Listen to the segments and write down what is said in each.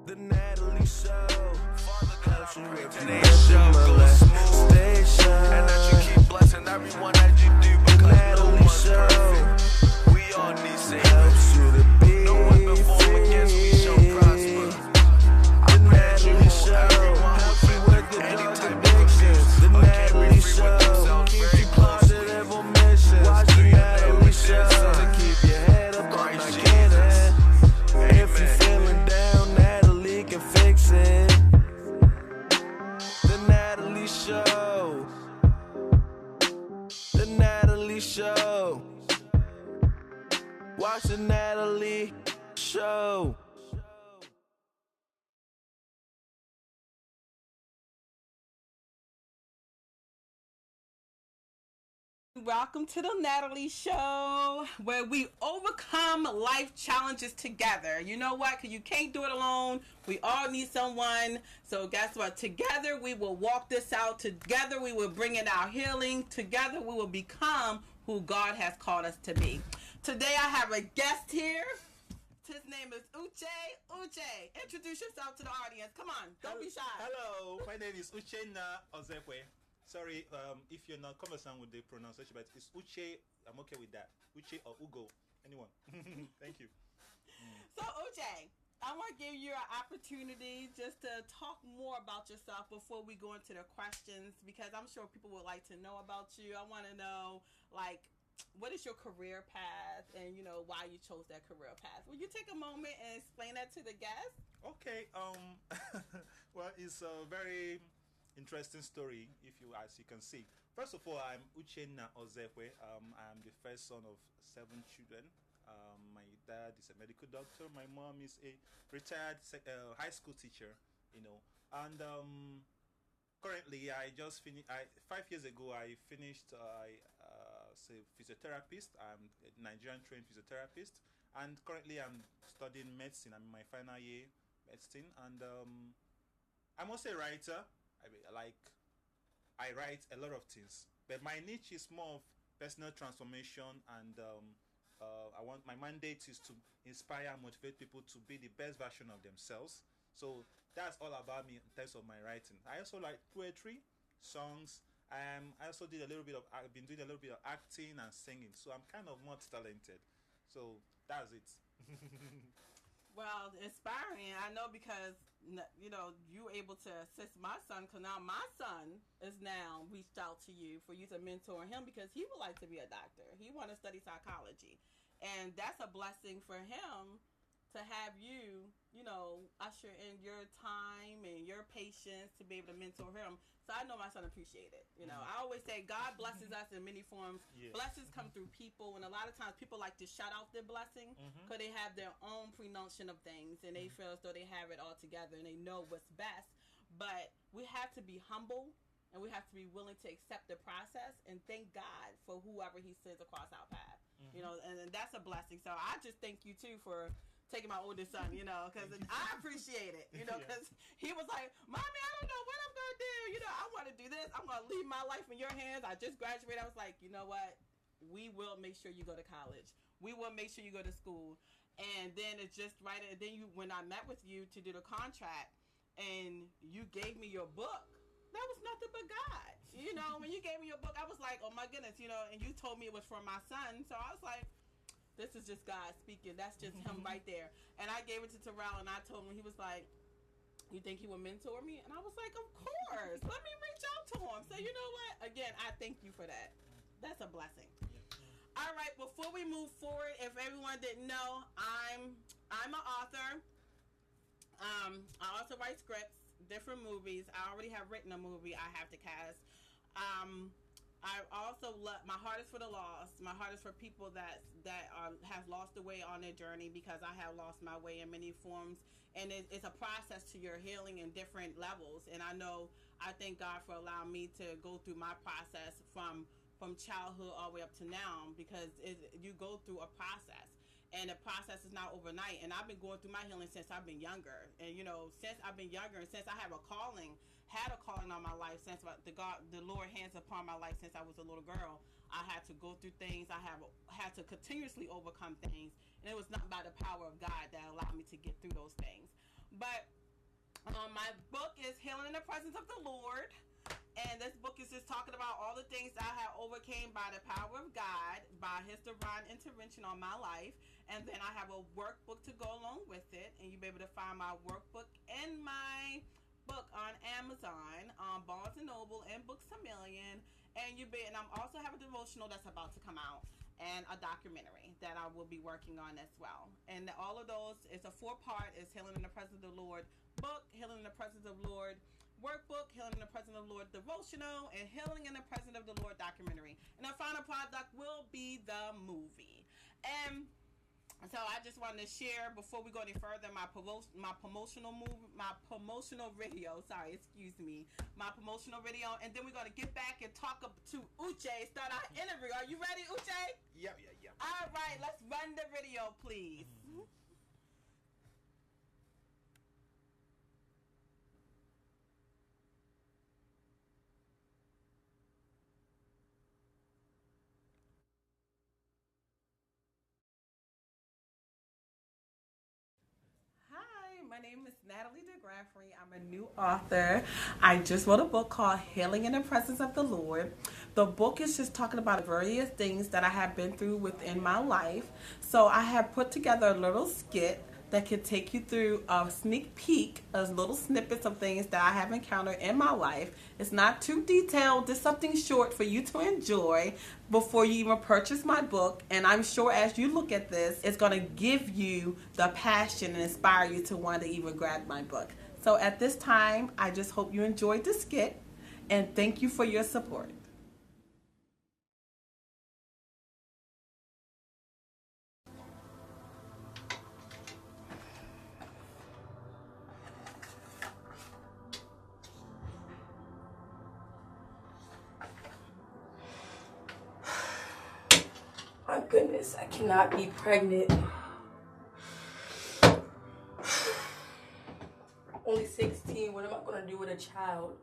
The Nathalie Show. Helps you with the station. And that you keep blessing everyone that you do. The Nathalie Show. We all need saving. Helps you to be no weapon formed against me shall prosper. The Nathalie Show. Helps you with the drug addictions. The Nathalie Show. Keep you positive on mission. Watch the Nathalie Show to keep your head up on the cannon. If you're feeling down, Nathalie can fix it. The Nathalie Show. The Nathalie Show. Watch the Nathalie Show. Welcome to the Nathalie Show, where we overcome life challenges together. You know what? Because you can't do it alone. We all need someone. So guess what? Together we will walk this out. Together we will bring in our healing. Together we will become who God has called us to be. Today I have a guest here. His name is Uche. Uche, introduce yourself to the audience. Come on, don't be shy. Hello, my name is Uchenna Ozoekwe. Sorry, if you're not conversant with the pronunciation, but it's Uche. I'm okay with that. Uche or Ugo, anyone. Thank you. So Uche, I want to give you an opportunity just to talk more about yourself before we go into the questions, because I'm sure people would like to know about you. I want to know, like, what is your career path, and you know why you chose that career path. Will you take a moment and explain that to the guests? Okay. Well, it's a very interesting story, as you can see. First of all, I'm Uchenna Ozoekwe. I'm the first son of 7 children. My dad is a medical doctor. My mom is a retired high school teacher. And currently, I just finished. 5 years ago, I finished. As a physiotherapist. I'm a Nigerian trained physiotherapist, and currently I'm studying medicine. I'm in my final year medicine, and I'm also a writer. I write a lot of things, but my niche is more of personal transformation, and my mandate is to inspire and motivate people to be the best version of themselves. So that's all about me in terms of my writing. I also like poetry, songs. I also I've been doing a little bit of acting and singing, so I'm kind of multi-talented. So that's it. Well, inspiring. I know, because you were able to assist my son, because now my son is now reached out to you for you to mentor him, because he would like to be a doctor. He want to study psychology, and that's a blessing for him to have you, usher in your time and your patience to be able to mentor him. So I know my son appreciate it. I always say God blesses us in many forms. Yeah. Blessings come through people, and a lot of times people like to shout out their blessing because they have their own pronunciation of things, and they feel as though they have it all together and they know what's best. But we have to be humble, and we have to be willing to accept the process and thank God for whoever He sends across our path. And that's a blessing. So I just thank you too for taking my oldest son, because I appreciate it, because he was like, Mommy, I don't know what I'm going to do. I want to do this. I'm going to leave my life in your hands. I just graduated. I was like, you know what? We will make sure you go to college. We will make sure you go to school. And then it's just right. And then when I met with you to do the contract and you gave me your book, that was nothing but God. When you gave me your book, I was like, oh my goodness, and you told me it was for my son. So I was like, this is just God speaking. That's just Him right there. And I gave it to Terrell, and I told him, he was like, you think he would mentor me? And I was like, of course. Let me reach out to him. So you know what? Again, I thank you for that. That's a blessing. All right, before we move forward, if everyone didn't know, I'm an author. I also write scripts, different movies. I already have written a movie I have to cast. I also love, my heart is for the lost. My heart is for people that have lost the way on their journey, because I have lost my way in many forms, and it's a process to your healing in different levels. And I thank God for allowing me to go through my process from childhood all the way up to now, because you go through a process, and the process is not overnight. And I've been going through my healing since I've been younger, and since I've been younger, and since I have had a calling on my life, since the Lord hands upon my life since I was a little girl. I had to go through things. I have had to continuously overcome things, and it was not by the power of God that allowed me to get through those things. But My book is Healing in the Presence of the Lord. And this book is just talking about all the things I have overcame by the power of God, by his divine intervention on my life. And then I have a workbook to go along with it. And you'll be able to find my workbook and my book on Amazon, Barnes & Noble, and Books A Million. And I'm also have a devotional that's about to come out, and a documentary that I will be working on as well. And all of those, it's a 4-part, is Healing in the Presence of the Lord book, Healing in the Presence of the Lord workbook, Healing in the Presence of the Lord devotional, and Healing in the Presence of the Lord documentary. And the final product will be the movie. And so I just wanted to share before we go any further my promotional video. My promotional video, and then we're gonna get back and talk to Uche. Start our interview. Are you ready, Uche? Yeah. All right, let's run the video, please. My name is Nathalie DeGraffrey. I'm a new author. I just wrote a book called Healing in the Presence of the Lord. The book is just talking about various things that I have been through within my life. So I have put together a little skit that could take you through a sneak peek of little snippets of things that I have encountered in my life. It's not too detailed, just something short for you to enjoy before you even purchase my book. And I'm sure as you look at this, it's going to give you the passion and inspire you to want to even grab my book. So at this time, I just hope you enjoyed the skit, and thank you for your support. My goodness, I cannot be pregnant. Only 16, what am I gonna do with a child?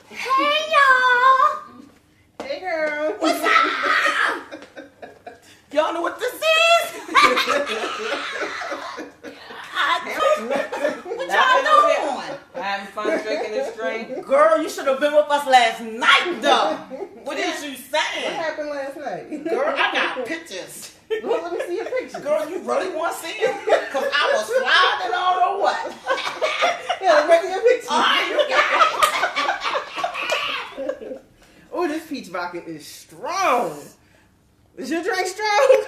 Hey, y'all! Hey, girl. What's up? Y'all know what this is? What y'all doing? Having fun drinking this drink. Girl, you should have been with us last night, though. What is you What saying? happened last night? Girl, I got pictures. Well, let me see your picture. Girl, you really want to see them? Because I was sliding on or what? Yeah, bring your picture. All right, you got it. Oh, this peach vodka is strong. Is your drink strong?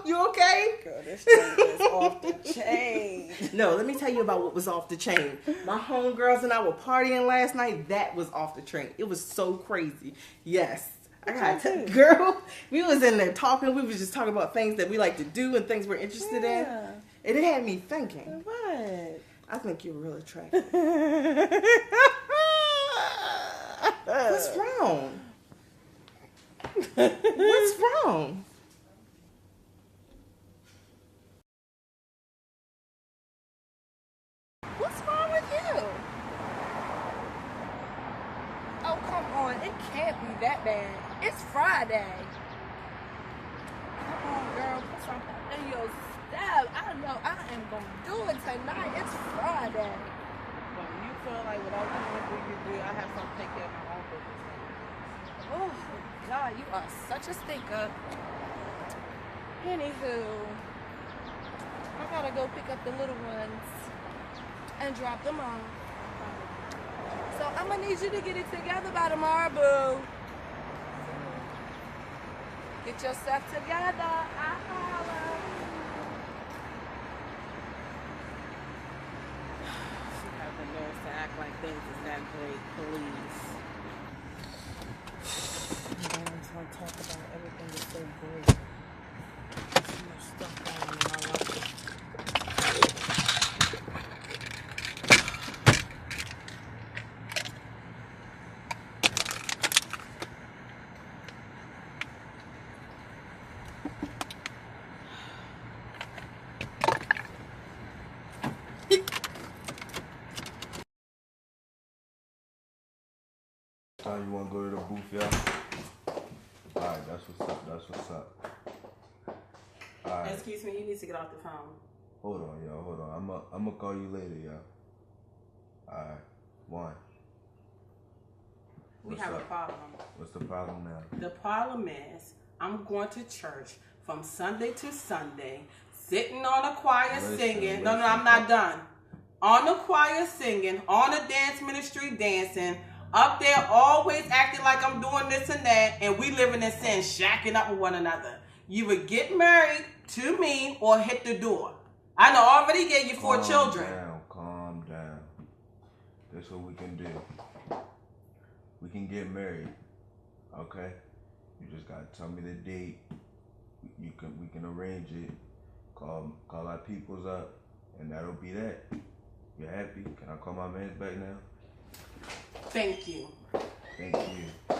You okay? Girl, this drink is off the chain. No, let me tell you about what was off the chain. My homegirls and I were partying last night. That was off the chain. It was so crazy. Yes. I gotta tell you, girl, we was in there talking. We was just talking about things that we like to do and things we're interested in. And it had me thinking. What? I think you're real attractive. What's wrong? What's wrong? What's wrong with you? Oh, come on. It can't be that bad. It's Friday. Come on, girl. Put something in your step. I know I am going to do it tonight. It's Friday. Well, you feel like whatever you want to do, you do. I have something to take care of my own business. Oh, God, you are such a stinker. Anywho, I gotta go pick up the little ones and drop them off. So I'm gonna need you to get it together by tomorrow, boo. Get yourself together. I holla. She has the nerve to act like things is that great. Please. I don't want to talk about everything is so great. So much stuff going on in my life. time you want to go to the booth, y'all? Alright, that's what's up. That's what's up. Alright. Excuse me, you need to get off the phone. Hold on, y'all. Hold on. I'm gonna call you later, y'all. Alright. One. We What's have up? a problem. What's the problem now? The problem is I'm going to church from Sunday to Sunday, sitting on a choir singing. No, I'm not done. On the choir singing, on the dance ministry dancing, up there always acting like I'm doing this and that, and we living in sin, shacking up with one another. You would get married to me or hit the door. I know I already gave you 4 children. Calm down. This is what we can do. We can get married, okay? You just gotta tell me the date. We can arrange it. Call our peoples up, and that'll be that. You happy? Can I call my man's back now? Thank you. Thank you.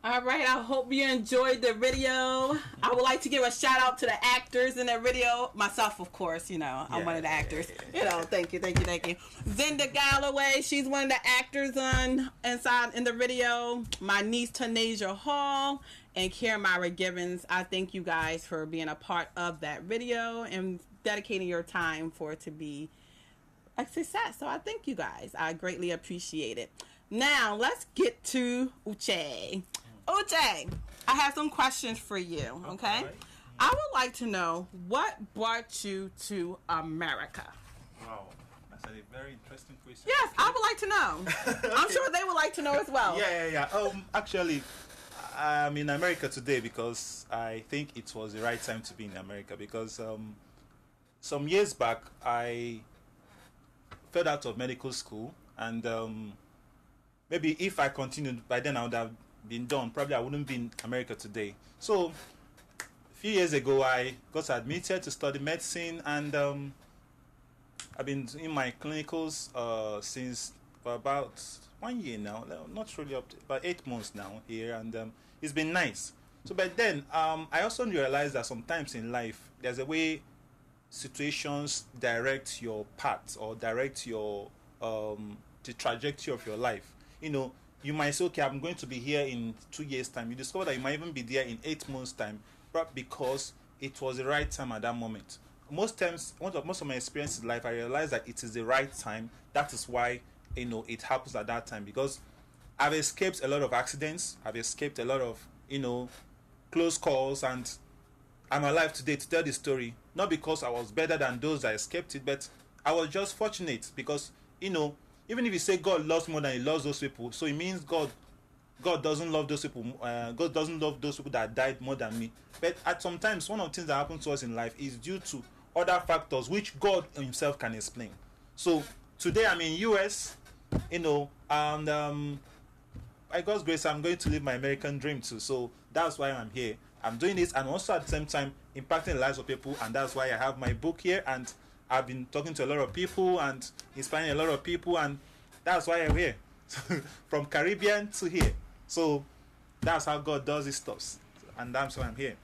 All right, I hope you enjoyed the video. I would like to give a shout out to the actors in the video. Myself, of course, you know, I'm one of the actors. You know, thank you. Zinda Galloway, she's one of the actors inside in the video. My niece, Tanasia Hall, and Kiramara Givens. I thank you guys for being a part of that video and dedicating your time for it to be a success. So I thank you guys. I greatly appreciate it. Now, let's get to Uche. Uche, I have some questions for you, okay? I would like to know what brought you to America. Wow, that's a very interesting question. Yes, I would like to know. I'm sure they would like to know as well. Yeah. Actually, I'm in America today because I think it was the right time to be in America because some years back I fell out of medical school and maybe if I continued by then I would have been done. Probably I wouldn't be in America today. So a few years ago I got admitted to study medicine and I've been in my clinicals since for about 1 year now. Not really up to about 8 months now here, and it's been nice. So but then I also realized that sometimes in life there's a way situations direct your path or direct your the trajectory of your life. You know, you might say, okay, I'm going to be here in 2 years' time. You discover that you might even be there in 8 months' time, but because it was the right time at that moment. Most times, most of my experience in life, I realize that it is the right time. That is why, you know, it happens at that time. Because I've escaped a lot of accidents. I've escaped a lot of, you know, close calls, and I'm alive today to tell the story. Not because I was better than those that escaped it, but I was just fortunate because, you know, even if you say God loves more than He loves those people, so it means God doesn't love those people. God doesn't love those people that died more than me. But at sometimes, one of the things that happen to us in life is due to other factors which God Himself can explain. So today I'm in US, you know, and by God's grace, I'm going to live my American dream too. So that's why I'm here. I'm doing this and also at the same time impacting the lives of people, and that's why I have my book here, and I've been talking to a lot of people and inspiring a lot of people, and that's why I'm here. From Caribbean to here. So that's how God does His stuff, and that's why I'm here.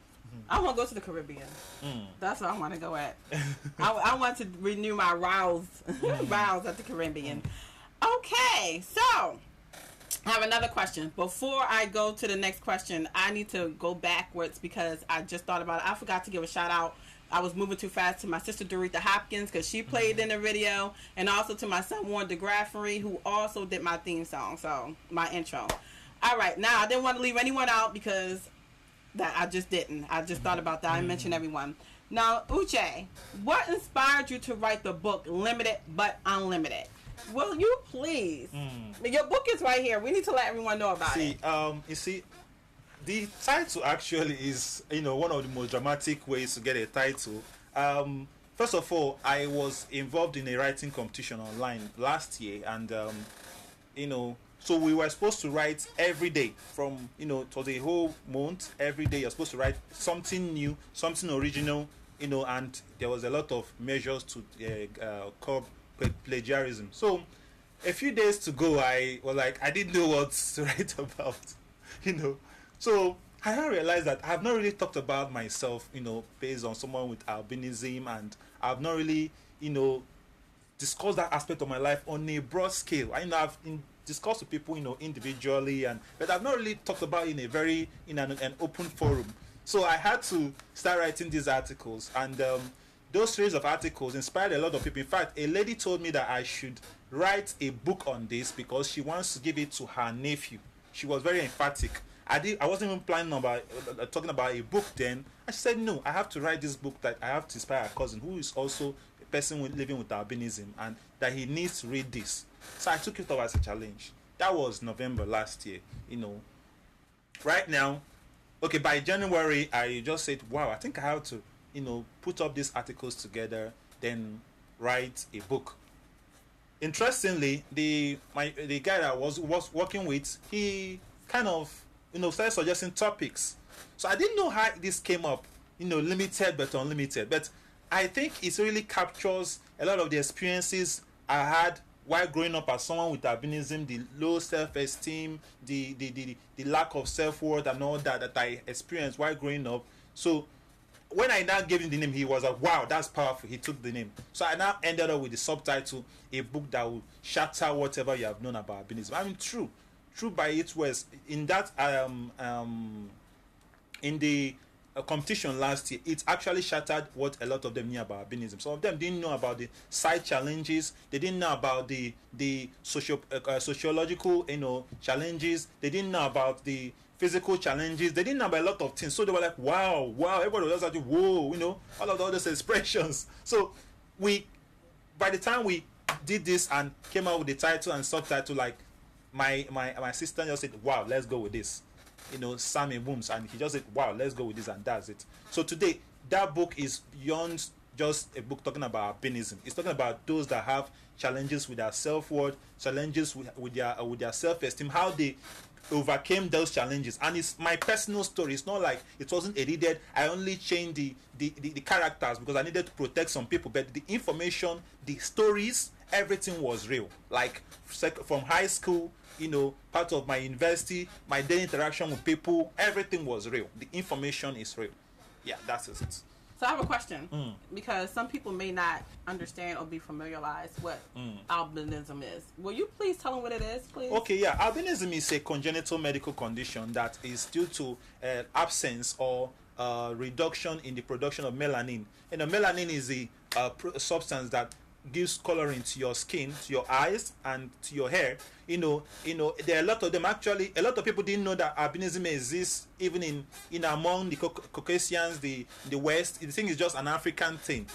I want to go to the Caribbean. That's where I want to go at. I want to renew my rouse at the Caribbean. Okay, so I have another question. Before I go to the next question, I need to go backwards because I just thought about it. I forgot to give a shout out. I was moving too fast to my sister Doretha Hopkins because she played in the video, and also to my son Warren DeGraffery, who also did my theme song, so my intro. All right, now I didn't want to leave anyone out because that I just didn't. I just thought about that. I mentioned everyone. Now, Uche, what inspired you to write the book Limited but Unlimited? Will you please? Your book is right here. We need to let everyone know about it. You see, the title actually is, one of the most dramatic ways to get a title. First of all, I was involved in a writing competition online last year, and so we were supposed to write every day from, it was a whole month. Every day you're supposed to write something new, something original, and there was a lot of measures to curb plagiarism. So a few days to go, I was like, I didn't know what to write about, So I now realized that I've not really talked about myself, based on someone with albinism, and I've not really, discussed that aspect of my life on a broad scale. I've discussed with people, individually, but I've not really talked about it in an open forum. So I had to start writing these articles, and those series of articles inspired a lot of people. In fact, a lady told me that I should write a book on this because she wants to give it to her nephew. She was very emphatic. I wasn't even planning about talking about a book then. I said, no, I have to write this book that I have to inspire a cousin who is also a person living with albinism, and that he needs to read this. So I took it up as a challenge. That was November last year, Right now, okay, by January, I just said, wow, I think I have to, put up these articles together, then write a book. Interestingly, the guy that I was working with, he kind of, started suggesting topics. So I didn't know how this came up, limited but unlimited. But I think it really captures a lot of the experiences I had while growing up as someone with albinism, the low self-esteem, the lack of self-worth and all that I experienced while growing up. So when I now gave him the name, he was like, wow, that's powerful. He took the name. So I now ended up with the subtitle, a book that will shatter whatever you have known about albinism. I mean, true by its words. In that, in the competition last year, it actually shattered what a lot of them knew about albinism. Some of them didn't know about the side challenges. They didn't know about the sociological, challenges. They didn't know about the physical challenges. They didn't know about a lot of things. So they were like, wow. Everybody was just like, whoa, all of those expressions. So by the time we did this and came out with the title and subtitle, like my sister just said, wow, let's go with this. Sammy Booms, and he just said, wow, let's go with this, and that's it. So today, that book is beyond just a book talking about albinism. It's talking about those that have challenges with their self-worth, challenges with their self-esteem, how they overcame those challenges. And it's my personal story. It's not like it wasn't edited. I only changed the characters because I needed to protect some people, but the information, the stories, everything was real. Like from high school, part of my university, my daily interaction with people, everything was real. The information is real. Yeah, that's it. So I have a question, because some people may not understand or be familiarized what albinism is. Will you please tell them what it is, please? Okay, yeah. Albinism is a congenital medical condition that is due to absence or reduction in the production of melanin. Melanin is a substance that gives coloring to your skin, to your eyes, and to your hair. There are a lot of them. Actually, a lot of people didn't know that albinism exists even in among the Caucasians, the West. The thing is just an African thing,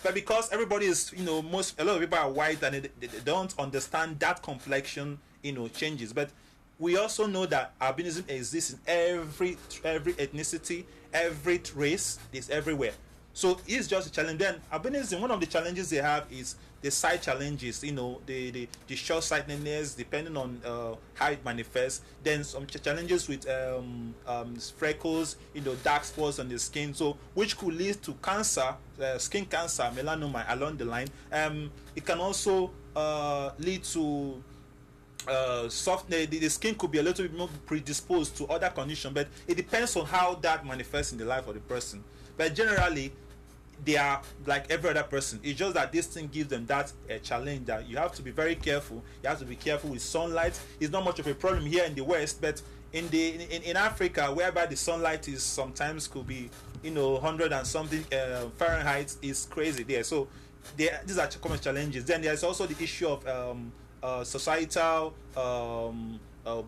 But because everybody is, a lot of people are white and they don't understand that complexion, changes. But we also know that albinism exists in every ethnicity, every race, is everywhere. So it's just a challenge. Then albinism, one of the challenges they have is the side challenges, the short-sightedness, depending on how it manifests. Then some challenges with freckles, dark spots on the skin, so which could lead to cancer, skin cancer, melanoma along the line. It can also lead to soft, the skin could be a little bit more predisposed to other conditions, but it depends on how that manifests in the life of the person. But generally, they are like every other person. It's just that this thing gives them that challenge that you have to be very careful. You have to be careful with sunlight. It's not much of a problem here in the West, but in Africa, whereby the sunlight is sometimes could be 100 and something Fahrenheit, is crazy there. So these are common challenges. Then there's also the issue of societal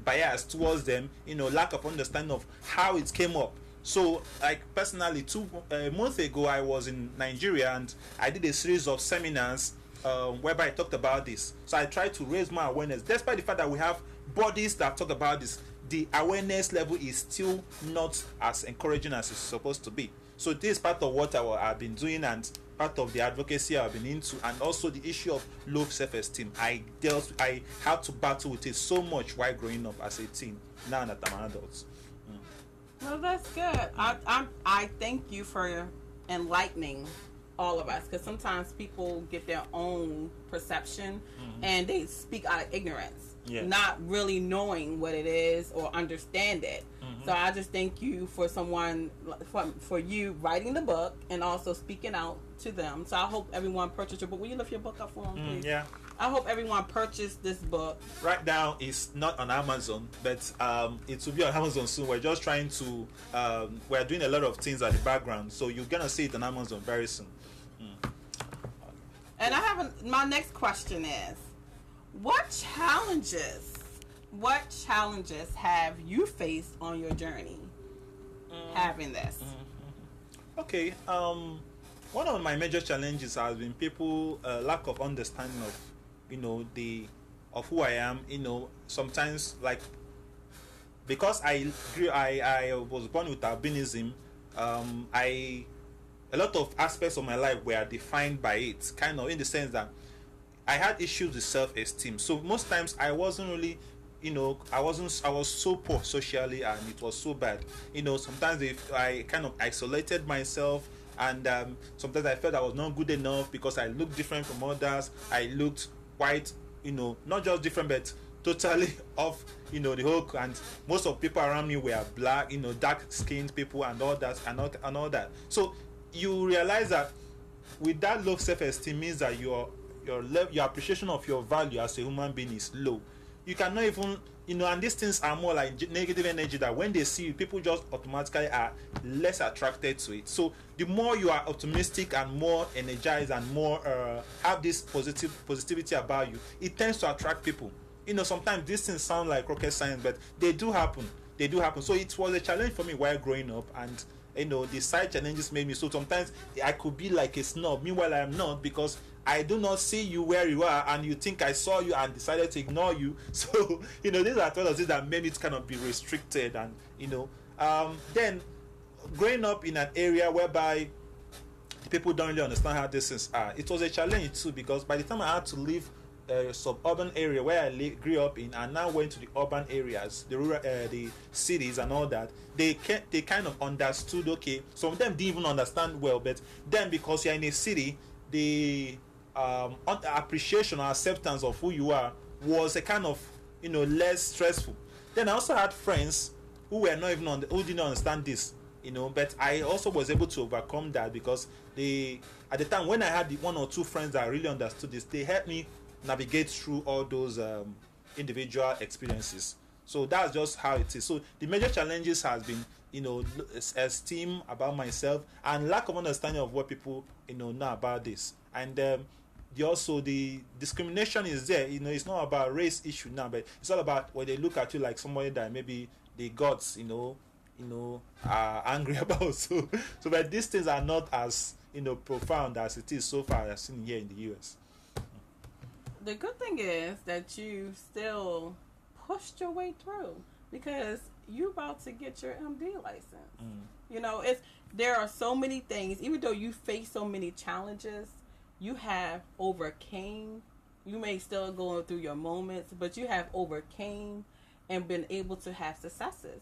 bias towards them. Lack of understanding of how it came up. So, like personally, 2 months ago, I was in Nigeria and I did a series of seminars whereby I talked about this. So I tried to raise my awareness. Despite the fact that we have bodies that talk about this, the awareness level is still not as encouraging as it's supposed to be. So this is part of what I've been doing and part of the advocacy I've been into, and also the issue of low self-esteem. I had to battle with it so much while growing up as a teen. Now that I'm an adult. Well, that's good. I thank you for enlightening all of us, because sometimes people get their own perception and they speak out of ignorance, not really knowing what it is or understand it. So I just thank you for you writing the book and also speaking out to them. So I hope everyone purchased your book. Will you lift your book up for them, please? Yeah. I hope everyone purchased this book. Right now, it's not on Amazon, but it will be on Amazon soon. We're just trying to, we're doing a lot of things at the background, so you're gonna see it on Amazon very soon. And my next question is, what challenges have you faced on your journey having this? Okay, one of my major challenges has been people lack of understanding of of who I am. Sometimes, like, because I was born with albinism, a lot of aspects of my life were defined by it, kind of in the sense that I had issues with self-esteem. So most times I wasn't really, I was so poor socially, and it was so bad. Sometimes if I kind of isolated myself, and sometimes I felt I was not good enough because I looked different from others. I looked quite, not just different, but totally off, the whole. And most of people around me were black, dark-skinned people, and all that, and all that. So you realize that with that low self-esteem means that your appreciation of your value as a human being is low. You cannot even, and these things are more like negative energy that when they see you, people just automatically are less attracted to it. So the more you are optimistic and more energized and more have this positivity about you, it tends to attract people. Sometimes these things sound like rocket science, but they do happen. So it was a challenge for me while growing up, and the side challenges made me, so sometimes I could be like a snob. Meanwhile, I am not, because I do not see you where you are, and you think I saw you and decided to ignore you. So, these are things that made it kind of be restricted. And, then growing up in an area whereby people don't really understand how these things are, it was a challenge too, because by the time I had to leave a suburban area where I grew up in, and now went to the urban areas, the rural, the cities and all that, they kind of understood. Okay, some of them didn't even understand well, but then because you're in a city, the appreciation or acceptance of who you are was a kind of less stressful. Then I also had friends who were not even who didn't understand this, but I also was able to overcome that, because at the time when I had the 1 or 2 friends that really understood this, they helped me navigate through all those individual experiences. So that's just how it is. So the major challenges has been esteem about myself and lack of understanding of what people know about this. And also the discrimination is there. It's not about race issue now, but it's all about when they look at you like somebody that maybe the gods are angry about. So but these things are not as profound as it is so far as seen here in the US. The good thing is that you still pushed your way through, because you about to get your MD license. There are so many things. Even though you face so many challenges, you have overcame. You may still going through your moments, but you have overcame and been able to have successes,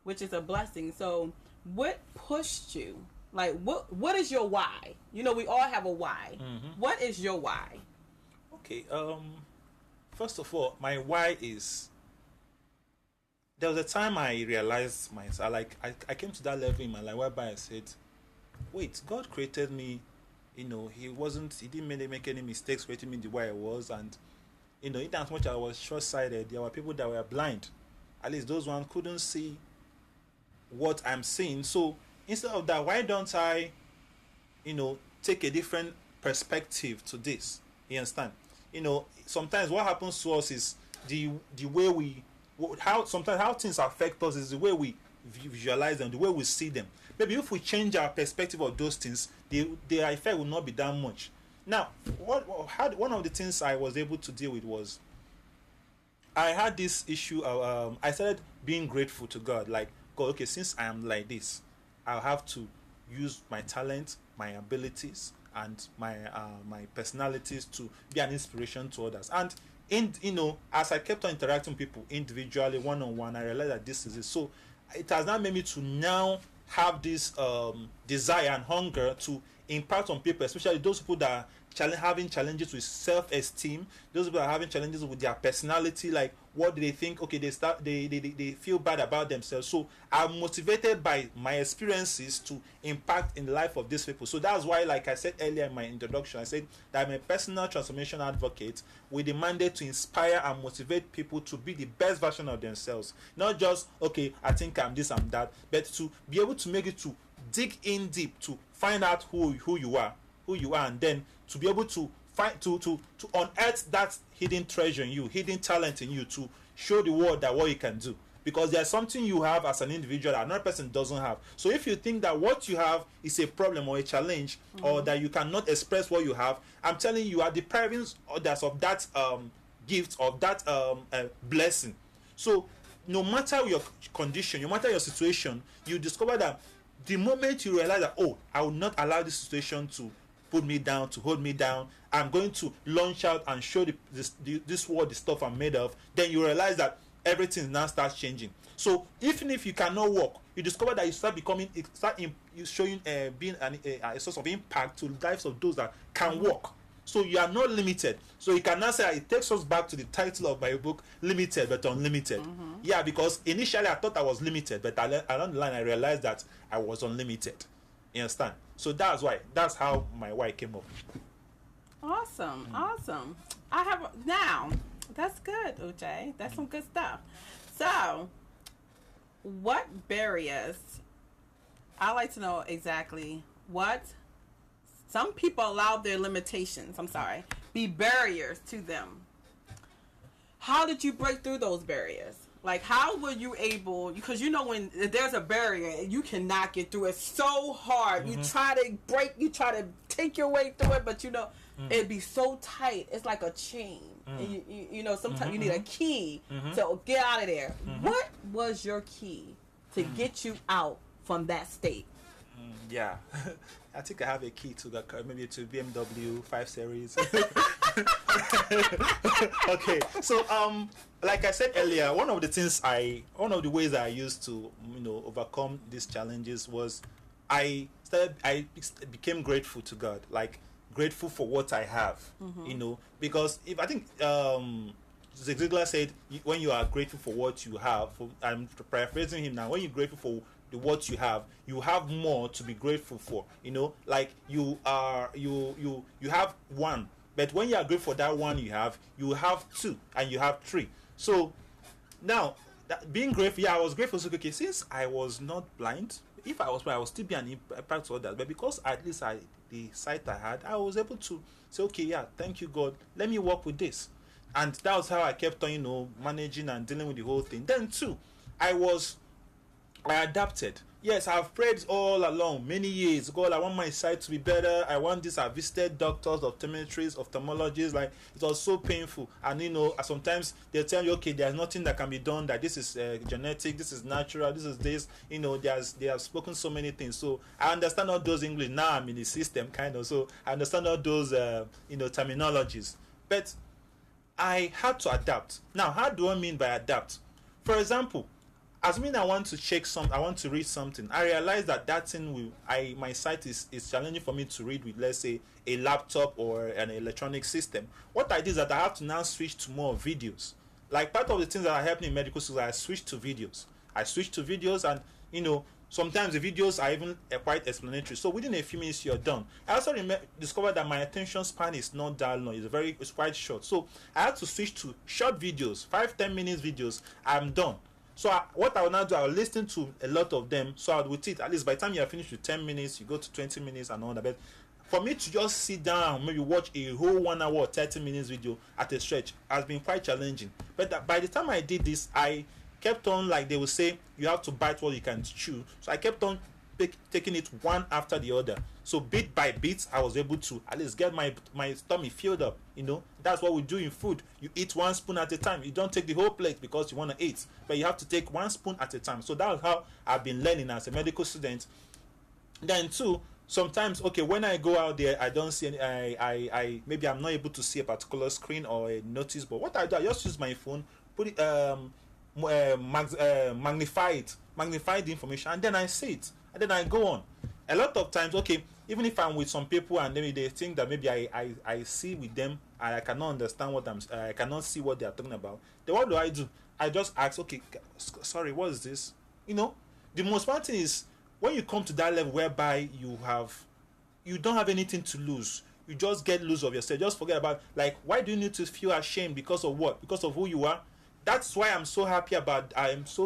which is a blessing. So what pushed you? Like, what is your why? We all have a why. What is your why? Okay. first of all, my why is, there was a time I realized myself, like I came to that level in my life whereby I said, wait, God created me, he didn't make any mistakes creating me the way I was, and in as much as I was short-sighted, there were people that were blind. At least those ones couldn't see what I'm seeing. So instead of that, why don't I, take a different perspective to this? You understand? Sometimes what happens to us is the way how things affect us is the way we visualize them, the way we see them. Maybe if we change our perspective of those things, their effect will not be that much. Now, one of the things I was able to deal with was, I had this issue of, I started being grateful to God. Like, God, okay, since I am like this, I'll have to use my talent, my abilities, and my personalities to be an inspiration to others. And as I kept on interacting with people individually, one-on-one, I realized that this is it. So it has now made me to now have this desire and hunger to impact on people, especially those people that are having challenges with self-esteem, those people that are having challenges with their personality, like what do they think, okay, they feel bad about themselves. So I'm motivated by my experiences to impact in the life of these people. So that's why, like I said earlier in my introduction, I said that I'm a personal transformation advocate with the mandate to inspire and motivate people to be the best version of themselves. Not just, okay, I think I'm this, I'm that, but to be able to make it to dig in deep to find out who you are, and then to be able to find to unearth that hidden treasure in you, hidden talent in you, to show the world that what you can do. Because there's something you have as an individual that another person doesn't have. So if you think that what you have is a problem or a challenge, or that you cannot express what you have, I'm telling you, are depriving others of that gift, of that blessing. So no matter your condition, no matter your situation, you discover that the moment you realize that, oh, I will not allow this situation to put me down, to hold me down, I'm going to launch out and show this world the stuff I'm made of, then you realize that everything now starts changing. So even if you cannot walk, you discover that you start showing being a source of impact to the lives of those that can walk. So you are not limited. So you cannot say, it takes us back to the title of my book, Limited but Unlimited. Yeah, because initially I thought I was limited, but along the line I realized that I was unlimited. You understand? So that's how my why came up. Awesome. That's good, Uche. That's some good stuff. So, what barriers, I like to know exactly what some people allow their limitations, be barriers to them. How did you break through those barriers? Like, how were you able, because when there's a barrier, you cannot get through it, so hard. You try to take your way through it, but it'd be so tight. It's like a chain. And sometimes you need a key to get out of there. What was your key to get you out from that state? Yeah. I think I have a key to the car, maybe to BMW 5 Series. Okay, so like I said earlier, one of the ways I used to overcome these challenges was I became grateful to God, like grateful for what I have, because if I think Ziegler said, when you are grateful for what you have, I'm paraphrasing him now, when you're grateful for what you have more to be grateful for. Like you have one, but when you are grateful for that one you have two, and you have three. So now being grateful, I was grateful. So okay, since I was not blind, if I was blind, I would still be an impact to others. But because at least the sight I had, I was able to say, okay, yeah, thank you God, let me work with this. And that was how I kept on managing and dealing with the whole thing. Then too, I adapted. Yes, I've prayed all along, many years. God, I want my sight to be better. I want this. I visited doctors, optometrists, ophthalmologists. Like, it was so painful. And, sometimes they'll tell you, okay, there's nothing that can be done, that this is genetic, this is natural, this is this. They have spoken so many things. So I understand all those English. Now I'm in the system, kind of. So I understand all those, terminologies. But I had to adapt. Now, how do I mean by adapt? For example, assuming I want to check I want to read something, I realize that thing my site is challenging for me to read with, let's say, a laptop or an electronic system. What I did is that I have to now switch to more videos. Like part of the things that are happening in medical school, I switch to videos. And sometimes the videos are even quite explanatory. So within a few minutes, you're done. I also discovered that my attention span is not that long. It's quite short. So I had to switch to short videos, 5-10 minutes videos. I'm done. So what I will now do, I will listen to a lot of them. So I would at least by the time you are finished with 10 minutes, you go to 20 minutes and all that. But for me to just sit down, maybe watch a whole 1 hour or 30 minutes video at a stretch has been quite challenging. But by the time I did this, I kept on, like they will say, you have to bite what you can chew. So I kept on taking it one after the other. So bit by bit, I was able to at least get my tummy filled up. That's what we do in food. You eat 1 spoon at a time. You don't take the whole plate because you want to eat, but you have to take 1 spoon at a time. So that's how I've been learning as a medical student. Then too, sometimes, okay, when I go out there, I don't see any, maybe I'm not able to see a particular screen or a notice board. What I do, I just use my phone, put it, magnify the information, and then I see it, and then I go on. A lot of times, okay, even if I'm with some people and maybe they think that maybe I see with them and I cannot understand I cannot see what they are talking about, then what do? I just ask, okay, sorry, what is this? The most important thing is when you come to that level whereby you don't have anything to lose. You just get loose of yourself. Just forget about, like, why do you need to feel ashamed? Because of what? Because of who you are? That's why I'm so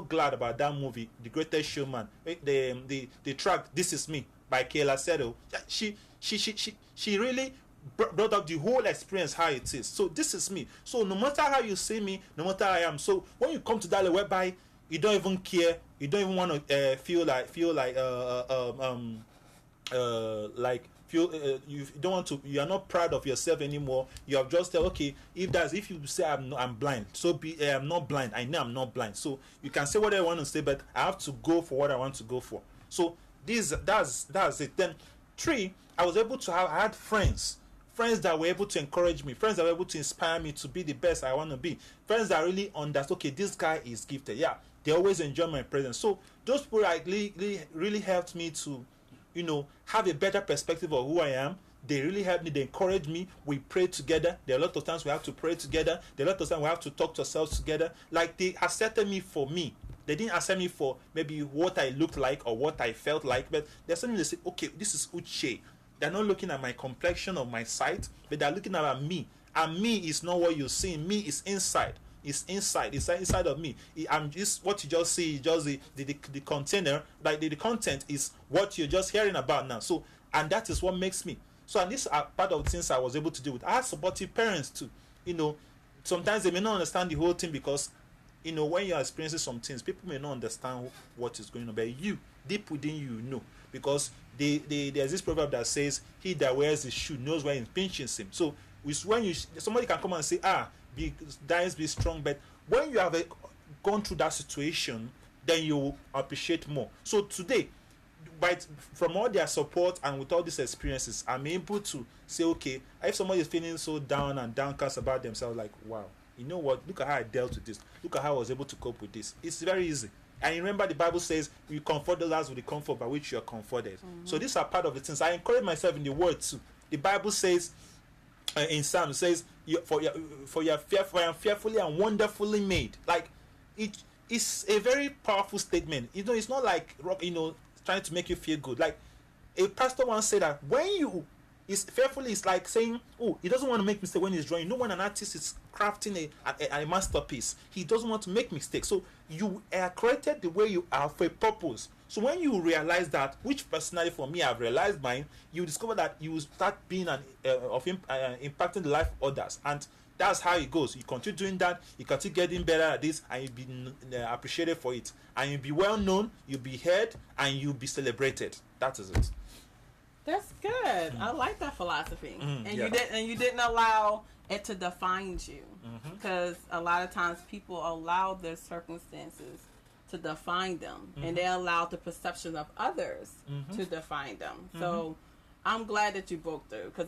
glad about that movie, The Greatest Showman. The track "This Is Me" by Kayla Settle. She really brought up the whole experience, how it is. So this is me. So no matter how you see me, no matter how I am. So when you come to that level whereby you don't even care, you don't even want to you don't want to, you are not proud of yourself anymore. You have just said, okay, if you say I'm blind, so I'm not blind. I know I'm not blind. So you can say what I want to say, but I have to go for what I want to go for. So that's it. Then 3, I was able to I had friends that were able to encourage me, friends that were able to inspire me to be the best I want to be, friends that really understood, okay, this guy is gifted. Yeah, they always enjoy my presence. So those people really helped me to have a better perspective of who I am. They really helped me. They encouraged me. We prayed together. There are a lot of times we have to pray together. There are a lot of times we have to talk to ourselves together. Like, they accepted me for me. They didn't accept me for maybe what I looked like or what I felt like, but they suddenly say, okay, this is Uche. They're not looking at my complexion or my sight, but they're looking at me. And me is not what you see. Me is inside. It's inside. It's inside of me. I'm just, what you just see is just the container. Like the content is what you're just hearing about now. So, and that is what makes me. So, and this are part of the things I was able to do with. I had supportive parents too. Sometimes they may not understand the whole thing because, when you're experiencing some things, people may not understand what is going on. But you, deep within you, because there's this proverb that says, "He that wears his shoe knows where it pinches him." So, when somebody can come and say, be strong, but when you have gone through that situation, then you appreciate more. So today, from all their support and with all these experiences, I'm able to say, okay, if somebody is feeling so down and downcast about themselves, like, wow, you know what, look at how I dealt with this, look at how I was able to cope with this. It's very easy. And remember, the Bible says, you comfort others with the comfort by which you are comforted. So these are part of the things. I encourage myself in the word too. The Bible says, in Psalm, it says, for you are fearfully and wonderfully made. Like, it's a very powerful statement. It's not like trying to make you feel good. Like, a pastor once said that when you is fearfully, it's like saying, oh, he doesn't want to make mistake when he's drawing. When an artist is crafting a masterpiece, he doesn't want to make mistakes. So you are created the way you are for a purpose. So when you realize that, which personally for me I've realized mine, you discover that you start being impacting the life of others, and that's how it goes. You continue doing that, you continue getting better at this, and you'll be appreciated for it, and you'll be well known, you'll be heard, and you'll be celebrated. That is it. That's good. I like that philosophy. You didn't allow it to define you, because a lot of times people allow their circumstances to define them, and they allow the perception of others to define them. So I'm glad that you broke through, because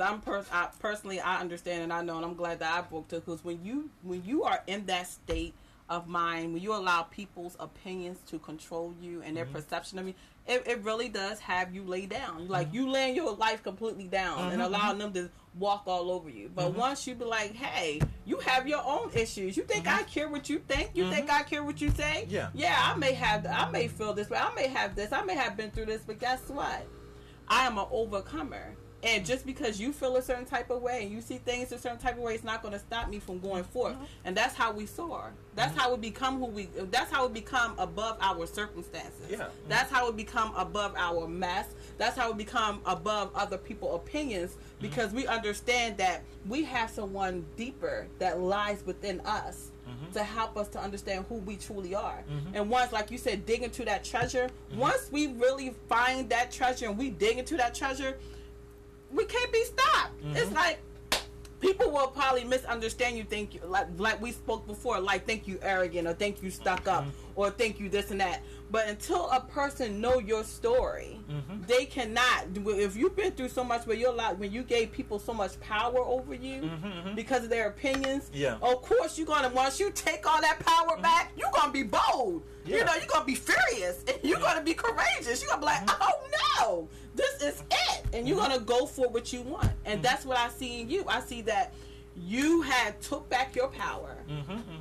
personally I understand and I know, and I'm glad that I broke through, because when you are in that state of mind, when you allow people's opinions to control you and their perception of you, it really does have you lay down. Like, you laying your life completely down and allowing them to walk all over you. But once you be like, hey, you have your own issues. You think I care what you think? You think I care what you say? Yeah, I may feel this way. I may have this. I may have been through this. But guess what? I am an overcomer. And just because you feel a certain type of way and you see things a certain type of way, it's not going to stop me from going forth. And that's how we soar. That's how we become that's how we become above our circumstances. That's how we become above our mess. That's how we become above other people's opinions, because we understand that we have someone deeper that lies within us to help us to understand who we truly are. And once, like you said, dig into that treasure, once we really find that treasure and we dig into that treasure, we can't be stopped. It's like people will probably misunderstand you, think you, like we spoke before, like think you arrogant or think you stuck up or think you this and that. But until a person know your story, they cannot. If you've been through so much where you're like, when you gave people so much power over you because of their opinions, of course you're gonna, once you take all that power back, you're gonna be bold. You know, you're gonna be furious and you're gonna be courageous. You're gonna be like, oh no, this is it, and you're gonna go for what you want. And that's what I see in you. I see that you had took back your power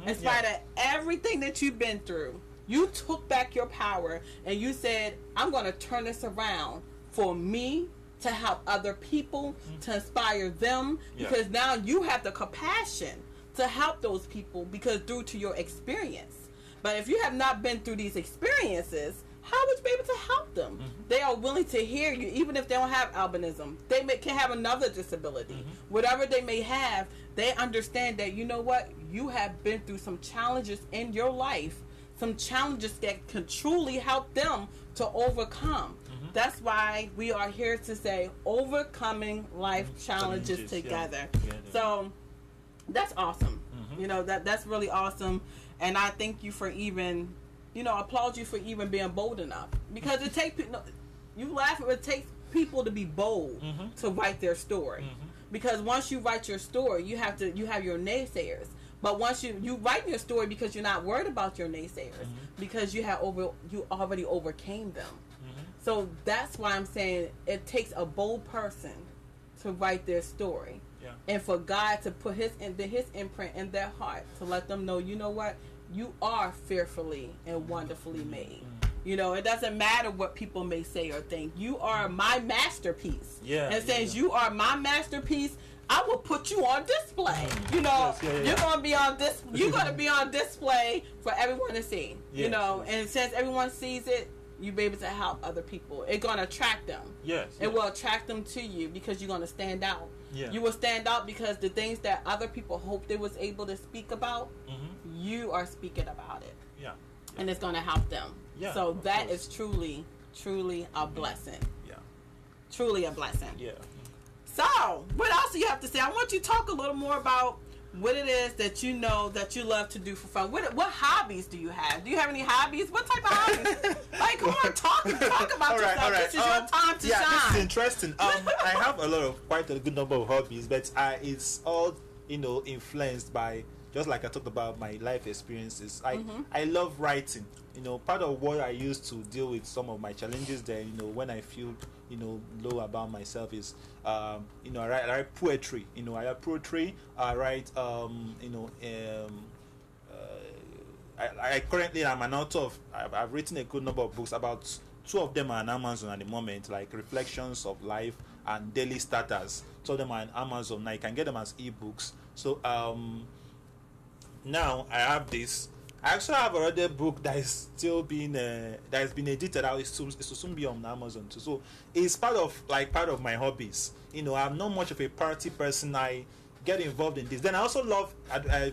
in spite of everything that you've been through. You took back your power and you said, I'm going to turn this around for me, to help other people, to inspire them, because now you have the compassion to help those people because due to your experience. But if you have not been through these experiences, how would you be able to help them? They are willing to hear you, even if they don't have albinism. They can have another disability. Whatever they may have, they understand that, you know what, you have been through some challenges in your life, some challenges that can truly help them to overcome. That's why we are here to say overcoming life challenges together. So that's awesome. You know, that's really awesome. And I thank you for even, you know, applaud you for even being bold enough, because it takes, you laugh, it takes people to be bold to write their story. Because once you write your story, you have your naysayers. But once you write your story, because you're not worried about your naysayers, because you already overcame them. So that's why I'm saying it takes a bold person to write their story, and for God to put his imprint in their heart to let them know, you know what, you are fearfully and wonderfully made. You know, it doesn't matter what people may say or think. You are my masterpiece. And since you are my masterpiece, I will put you on display. You know, you're gonna be on this. You're gonna be on display for everyone to see. You know, and since everyone sees it, you'll be able to help other people. It's gonna attract them. It will attract them to you because you're gonna stand out. You will stand out because the things that other people hoped they was able to speak about, you are speaking about it. And it's gonna help them. So that is truly, truly a blessing. Truly a blessing. So, what else do you have to say? I want you to talk a little more about what it is that you know that you love to do for fun. What hobbies do you have? Do you have any hobbies? What type of hobbies? Like, come on, talk about yourself. This is your time to shine. This is interesting. I have quite a good number of hobbies, but it's all, you know, influenced by, just like I talked about, my life experiences. I love writing. You know, part of what I use to deal with some of my challenges there, you know, when I feel, you know, low about myself is, you know, I write poetry. You know, I write poetry. I write, you know, I currently am an author of, I've written a good number of books. About 2 of them are on Amazon at the moment, like Reflections of Life and Daily Starters. 2 of them are on Amazon. Now you can get them as ebooks. So now I have this. I actually have another book that is still being that has been edited out. It's to soon be on Amazon too. So it's part of my hobbies. You know, I'm not much of a party person. I get involved in this. Then I also love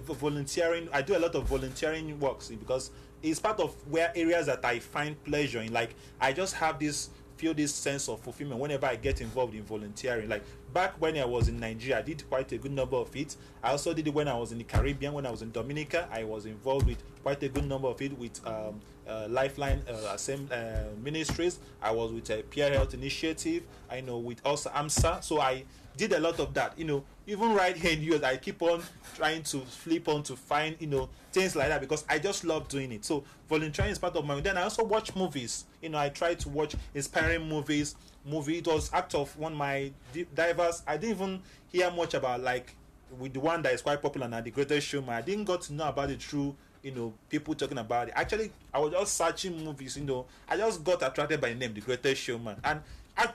volunteering. I do a lot of volunteering works because it's part of areas that I find pleasure in. Like, I just have this sense of fulfillment whenever I get involved in volunteering, like back when I was in Nigeria, I did quite a good number of it. I also did it when I was in the Caribbean. When I was in Dominica, I was involved with quite a good number of it with Lifeline Ministries. I was with a Peer Health Initiative. I know with also AMSA. So I did a lot of that. Even right here in the US, I keep on trying to flip on to find things like that because I just love doing it. So volunteering is part of my. Then I also watch movies. I try to watch inspiring movies. It was act of one of my divers. I didn't even hear much about with the one that is quite popular now, The Greatest Showman. I didn't got to know about it through people talking about it. Actually, I was just searching movies. I just got attracted by the name The Greatest Showman, and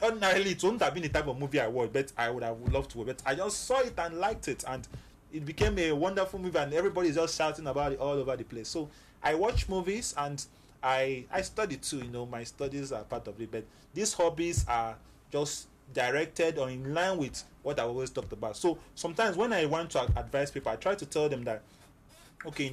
ordinarily it wouldn't have been the type of movie I watched, but I would have loved to watch. But I just saw it and liked it, and it became a wonderful movie, and everybody is just shouting about it all over the place. So I watch movies and I study too. My studies are part of it, but these hobbies are just directed or in line with what I always talked about. So sometimes when I want to advise people, I try to tell them that, okay,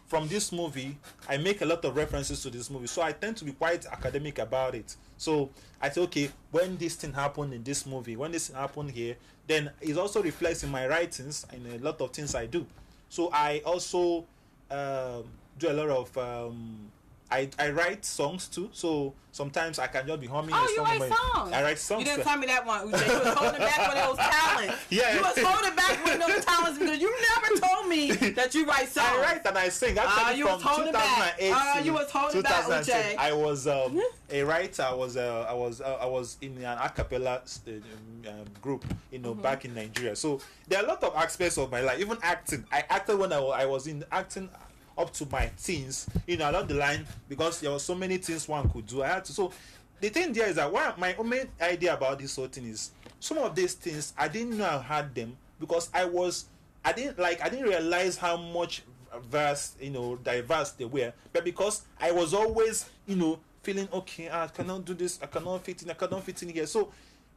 from this movie, I make a lot of references to this movie, so I tend to be quite academic about it. So I say, okay, when this thing happened in this movie, when this happened here, then it also reflects in my writings and a lot of things I do. So I also do a lot of I write songs too, so sometimes I can just be humming a song. You write songs? I write songs. You didn't tell me that one, Uche. You was holding back with those talents. Yeah. You was holding back with those talents because you never told me that you write songs. I write and I sing. Actually, you from was holding 2008 back. to You was holding back, 2010, Uche. I was a writer. I was in an a cappella group, back in Nigeria. So there are a lot of aspects of my life, even acting. I acted when I was in acting up to my teens, along the line, because there were so many things one could do. I had to. So the thing there is that my main idea about this whole thing is some of these things I didn't know I had them because I didn't realize how much diverse they were, but because I was always feeling okay, I cannot do this, I cannot fit in here. So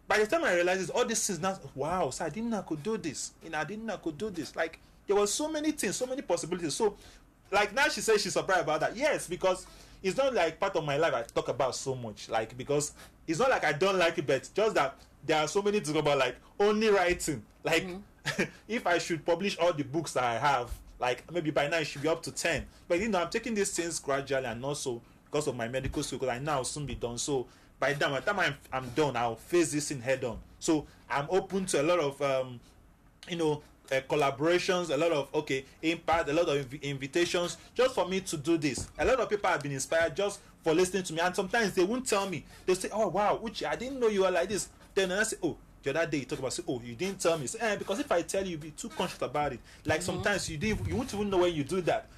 by the time I realized all these things, now wow, so I didn't know I could do this, I didn't know I could do this. Like there were so many things, so many possibilities. So like now she says she's surprised about that. Yes, because it's not like part of my life I talk about so much. Like because it's not like I don't like it, but just that there are so many things about like only writing. Like if I should publish all the books that I have, like maybe by now it should be up to 10. But I'm taking these things gradually, and also because of my medical school, because I know I'll soon be done. So by the time I'm done, I'll face this thing head on. So I'm open to a lot of collaborations, a lot of impact, a lot of invitations just for me to do this. A lot of people have been inspired just for listening to me, and sometimes they won't tell me. They say, oh wow, Uche, I didn't know you were like this. Then I say, oh, the other day you talk about, say, oh, you didn't tell me. Say, because if I tell you, you'll be too conscious about it. Like sometimes you won't even know when you do that.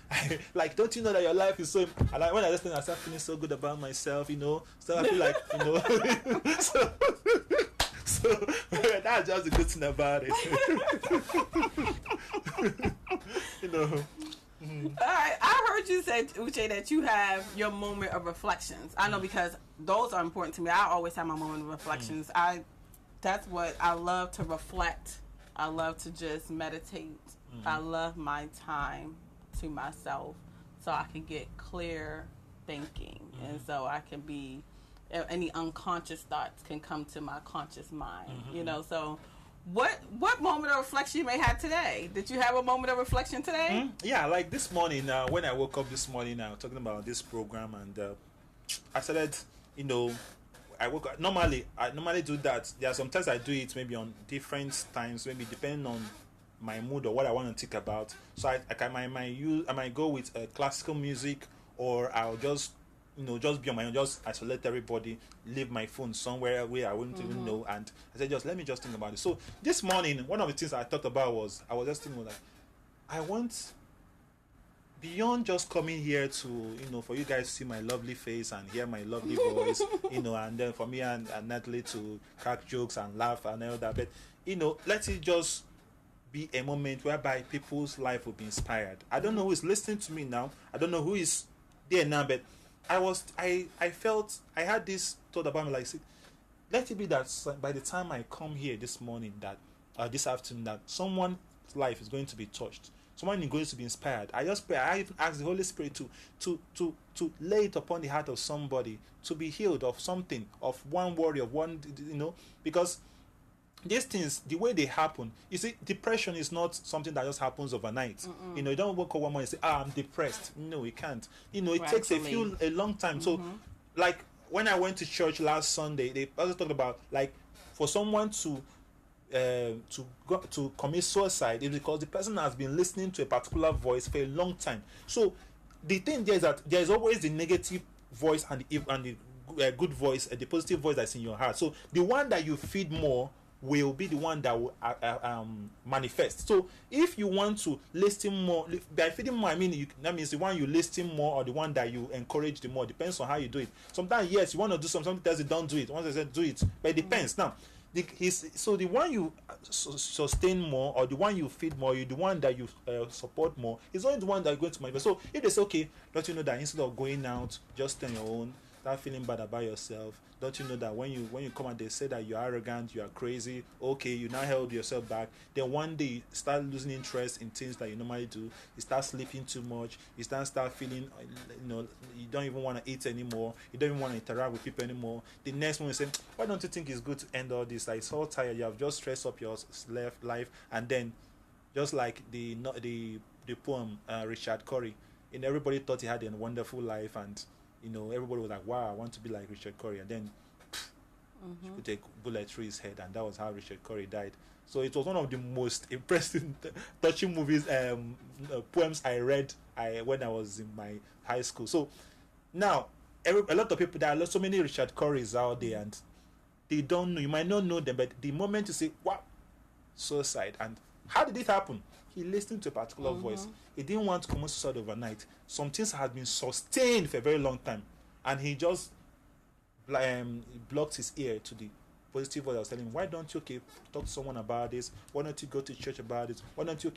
Like, don't you know that your life is so? And when I listen, I start feeling so good about myself, So I feel like, So that's just the good thing about it. Alright, I heard you say, Uche, that you have your moment of reflections. I know because those are important to me. I always have my moment of reflections. That's what I love to reflect. I love to just meditate. I love my time to myself so I can get clear thinking and so I can be any unconscious thoughts can come to my conscious mind. So what moment of reflection you may have today? Did you have a moment of reflection today? Yeah, like this morning, when I woke up this morning, I was talking about this program, and I started, I woke up. I normally do that. There are sometimes I do it maybe on different times, maybe depending on my mood or what I want to think about. So I might go with classical music, or I'll just just be on my own, just isolate everybody, leave my phone somewhere where I wouldn't even know, and I said, let me just think about it. So this morning, one of the things I thought about was, I was just thinking like, I want, beyond just coming here to, for you guys to see my lovely face and hear my lovely voice, and then for me and Nathalie to crack jokes and laugh and all that, but, let it just be a moment whereby people's life will be inspired. I don't know who is listening to me now. I don't know who is there now, but I felt, I had this thought about me, like, let it be that by the time I come here this morning, that this afternoon, that someone's life is going to be touched, someone is going to be inspired. I just pray, I even ask the Holy Spirit to lay it upon the heart of somebody to be healed of something, of one worry, of one, because these things, the way they happen, you see, depression is not something that just happens overnight. You know, you don't wake up one morning and say, I'm depressed. No, it can't. You know, it takes a long time. So, like, when I went to church last Sunday, they also talked about, like, for someone to commit suicide is because the person has been listening to a particular voice for a long time. So the thing there is that there is always the negative voice and the good voice, the positive voice that's in your heart. So the one that you feed more will be the one that will manifest. So if you want to listen more, by feeding more, I mean that means the one you listen more or the one that you encourage the more. Depends on how you do it. Sometimes yes, you want to do something. Sometimes you don't do it. Once I said do it, but it depends. Now, so the one you sustain more or the one you feed more, the one that you support more is only the one that is going to manifest. So if they say, okay, don't you know that instead of going out, just stay on your own, start feeling bad about yourself. Don't you know that when you come out, they say that you're arrogant, you are crazy. Okay, you now held yourself back. Then one day you start losing interest in things that you normally do. You start sleeping too much. You start feeling, you don't even want to eat anymore. You don't even want to interact with people anymore. The next one you say, why don't you think it's good to end all this? Like, it's all tired. You have just stressed up your life, and then just like the poem Richard Curry, and everybody thought he had a wonderful life, and everybody was like, wow, I want to be like Richard Curry. And then he put a bullet through his head, and that was how Richard Curry died. So it was one of the most impressive, touching poems I read when I was in my high school. So now, a lot of people, there are so many Richard Currys out there, and they don't know. You might not know them, but the moment you say, wow, suicide, and how did it happen? He listened to a particular voice. He didn't want to commit suicide overnight. Some things had been sustained for a very long time, and he just blocked his ear to the positive voice that was telling him, why don't you talk to someone about this? Why don't you go to church about this? Why don't you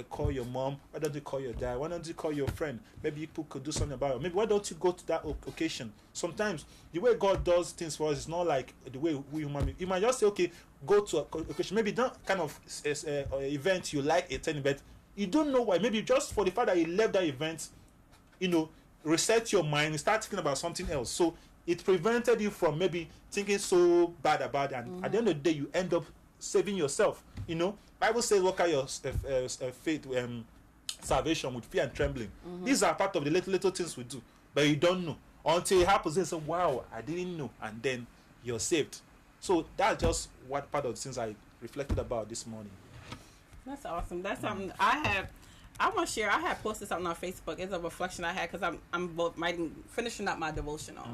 call your mom? Why don't you call your dad? Why don't you call your friend? Maybe people could do something about it. Maybe why don't you go to that occasion? Sometimes the way God does things for us is not like the way we human beings. You might just say, okay, go to an occasion. Maybe not kind of event you like attending, but you don't know why. Maybe just for the fact that you left that event, reset your mind and start thinking about something else. So it prevented you from maybe thinking so bad about it, and at the end of the day, you end up saving yourself. Bible says, work out your faith, salvation with fear and trembling. These are part of the little things we do, but you don't know until it happens. And say, wow, I didn't know, and then you're saved. So that's just what part of the things I reflected about this morning. That's awesome. That's something I want to share. I had posted something on Facebook. It's a reflection I had because I'm finishing up my devotional,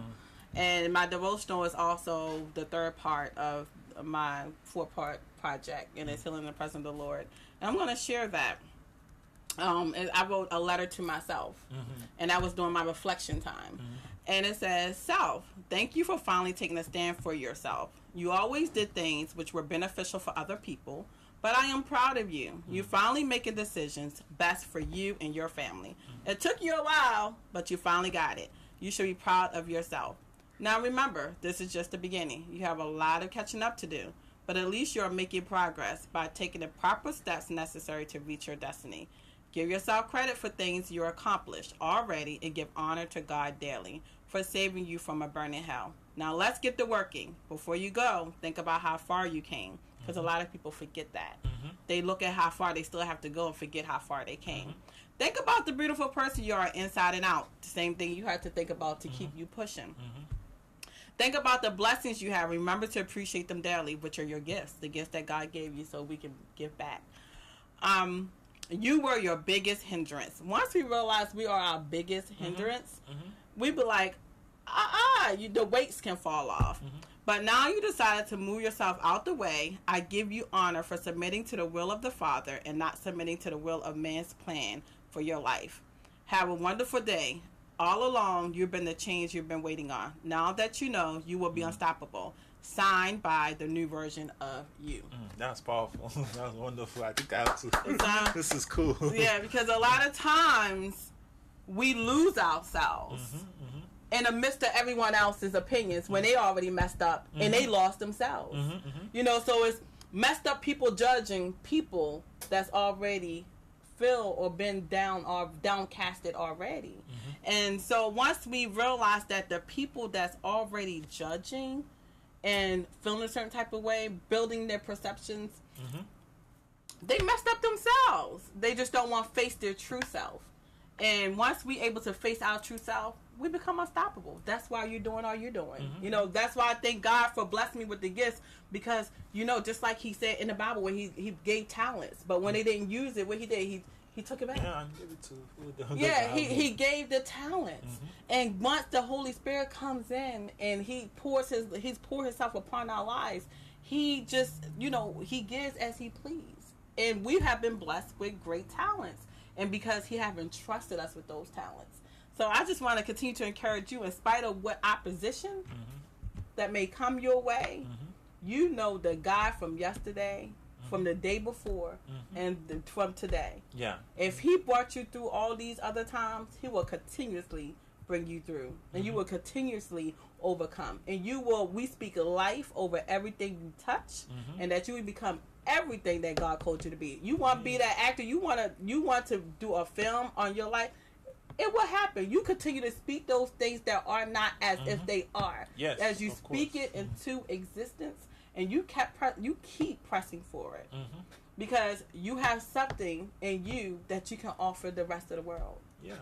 and my devotional is also the third part of my 4-part project, and it's Healing in the Presence of the Lord. And I'm going to share that. And I wrote a letter to myself, and I was doing my reflection time. And it says, Self, thank you for finally taking a stand for yourself. You always did things which were beneficial for other people, but I am proud of you. You finally making decisions best for you and your family. It took you a while, but you finally got it. You should be proud of yourself. Now remember, this is just the beginning. You have a lot of catching up to do, but at least you're making progress by taking the proper steps necessary to reach your destiny. Give yourself credit for things you accomplished already, and give honor to God daily for saving you from a burning hell. Now let's get to working. Before you go, think about how far you came, because a lot of people forget that. They look at how far they still have to go and forget how far they came. Think about the beautiful person you are inside and out. The same thing you have to think about to keep you pushing. Think about the blessings you have. Remember to appreciate them daily, which are your gifts, the gifts that God gave you so we can give back. You were your biggest hindrance. Once we realize we are our biggest hindrance, we be like, the weights can fall off. But now you decided to move yourself out the way. I give you honor for submitting to the will of the Father and not submitting to the will of man's plan for your life. Have a wonderful day. All along, you've been the change you've been waiting on. Now that you know, you will be unstoppable. Signed by the new version of you. That's powerful. That's wonderful. I think I have to. This is cool. Yeah, because a lot of times we lose ourselves in the midst of everyone else's opinions when they already messed up and they lost themselves. So it's messed up people judging people that's already feel or been down or downcasted already. And so once we realize that the people that's already judging and feeling a certain type of way, building their perceptions, they messed up themselves. They just don't want to face their true self. And once we able to face our true self, we become unstoppable. That's why you're doing all you're doing. You know, that's why I thank God for blessing me with the gifts, because, you know, just like he said in the Bible where he gave talents, but when they didn't use it, what he did, he took it back. Yeah, and gave it to who yeah, he gave the talents. And once the Holy Spirit comes in and he pours himself upon our lives, he just, you know, he gives as he please. And we have been blessed with great talents. And because he haven't trusted us with those talents. So I just want to continue to encourage you, in spite of what opposition that may come your way, you know the God from yesterday, from the day before, and from today. Yeah. If he brought you through all these other times, he will continuously bring you through. And you will continuously overcome. And we speak life over everything you touch, and that you will become everything that God called you to be. You want to be that actor, you want to do a film on your life, it will happen. You continue to speak those things that are not as if they are. Yes, as you speak it into existence, and you keep pressing for it. Because you have something in you that you can offer the rest of the world. Yeah.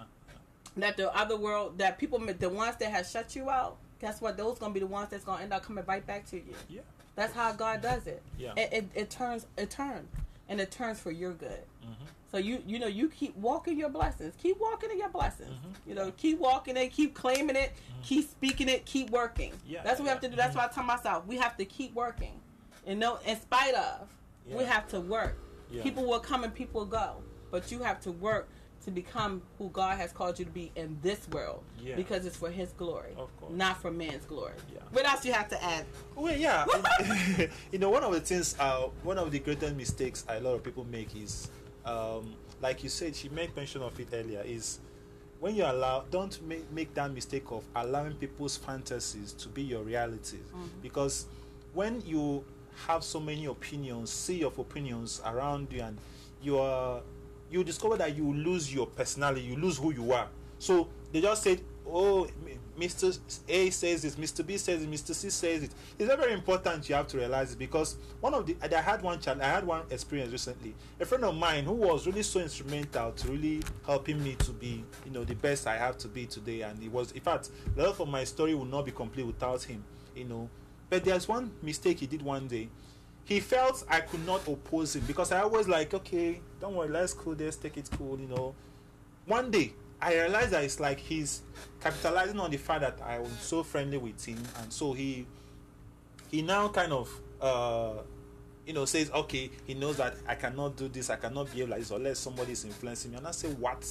That the other world, that people, the ones that have shut you out, guess what? Those going to be the ones that's going to end up coming right back to you. Yeah. That's how God does it. Yeah. It turns, and it turns for your good. So you know, you keep walking your blessings. Keep walking in your blessings. You know, keep walking it, keep claiming it, keep speaking it, keep working. Yeah, That's what we have to do. That's why I tell myself, we have to keep working. And no, in spite of, we have to work. Yeah. People will come and people will go, but you have to work to become who God has called you to be in this world. Yeah. Because it's for His glory, Of course. not for man's glory. Yeah. What else you have to add? Well, yeah. You know, one of the things, one of the greatest mistakes a lot of people make is, like you said, she made mention of it earlier, is when you don't make that mistake of allowing people's fantasies to be your realities. Because when you have so many opinions, sea of opinions around you, and you discover that you lose your personality, you lose who you are. So they just said, oh, Mr. A says this, Mr. B says it, Mr. C says it. It's very important you have to realize it, because I had one experience recently. A friend of mine who was really so instrumental to really helping me to be, you know, the best I have to be today. And it was, in fact, a lot of my story would not be complete without him, you know. But there's one mistake he did one day. He felt I could not oppose him, because I always like, okay, don't worry, let's cool this, take it cool, you know. One day, I realized that it's like he's capitalizing on the fact that I was so friendly with him, and so he now kind of you know, says, okay, he knows that I cannot do this, I cannot behave like this unless somebody is influencing me. And I say, what?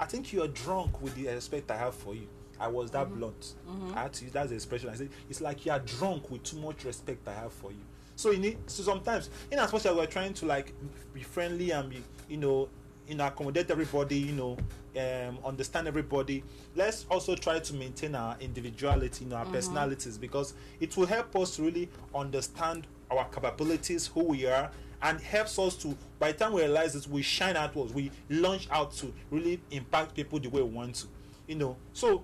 I think you are drunk with the respect I have for you. I was that blunt. I had to use that expression. I said, it's like you are drunk with too much respect I have for you. So sometimes, in as much as we're trying to like be friendly and be, you know, accommodate everybody, you know, understand everybody, let's also try to maintain our individuality, you know, our personalities, because it will help us to really understand our capabilities, who we are, and helps us to, by the time we realize this, we shine outwards, we launch out to really impact people the way we want to, you know. So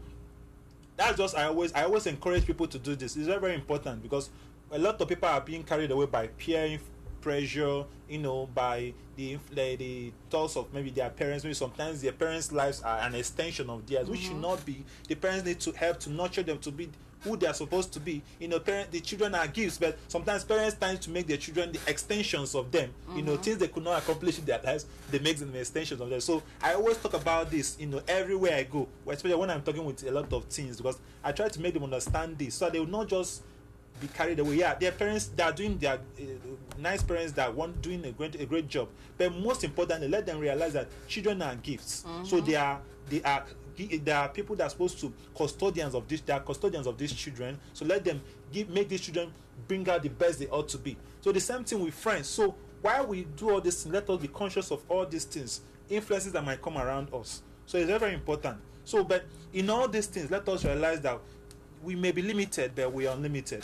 that's just, I always encourage people to do this. It's very, very important, because a lot of people are being carried away by peer pressure, you know, by the thoughts of maybe their parents. Maybe sometimes their parents' lives are an extension of theirs, which should not be. The parents need to help to nurture them to be who they are supposed to be. You know, the children are gifts, but sometimes parents tend to make their children the extensions of them. You know, things they could not accomplish in their lives, they make them the extensions of them. So I always talk about this, you know, everywhere I go, especially when I'm talking with a lot of teens, because I try to make them understand this, so they will not just be carried away. Yeah, their parents, they are doing their nice parents that want doing a great job, but most importantly, let them realize that children are gifts. So they are people that are supposed to custodians of this. They are custodians of these children. So let them make these children bring out the best they ought to be. So the same thing with friends. So while we do all this, let us be conscious of all these things, influences that might come around us. So it's very, very important. So, but in all these things, let us realize that we may be limited, but we are unlimited.